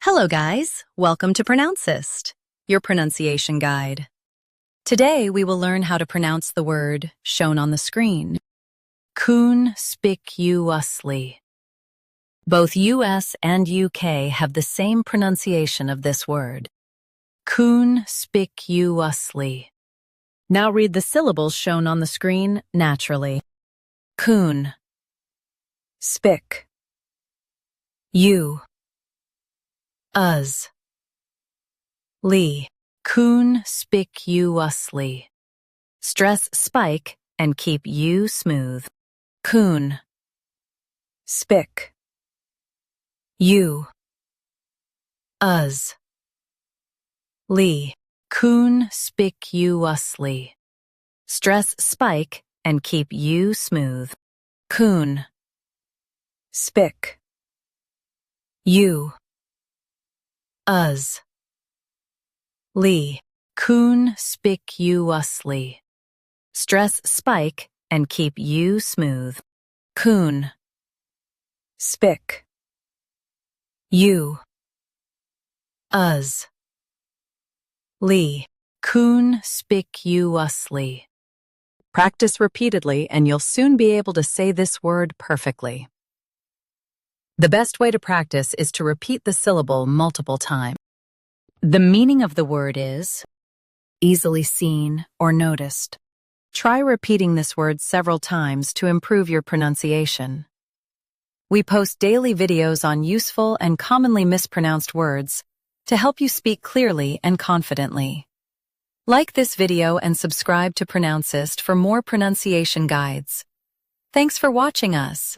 Hello guys, welcome to Pronouncist, your pronunciation guide. Today we will learn how to pronounce the word shown on the screen. Conspiciously. Both US and UK have the same pronunciation of this word. Conspiciously. Now read the syllables shown on the screen naturally. Con. Spic. You. Us. Ly. Conspiciously. Stress spike and keep you smooth. Con. Spic. You. Us. Ly. Conspiciously. Stress spike and keep you smooth. Con. Spic. You. Us. Ly. Conspiciously. Stress spike and keep you smooth. Con. Spic. You. Us. Ly. Conspiciously. Practice repeatedly and you'll soon be able to say this word perfectly. The best way to practice is to repeat the syllable multiple times. The meaning of the word is easily seen or noticed. Try repeating this word several times to improve your pronunciation. We post daily videos on useful and commonly mispronounced words to help you speak clearly and confidently. Like this video and subscribe to Pronouncist for more pronunciation guides. Thanks for watching us.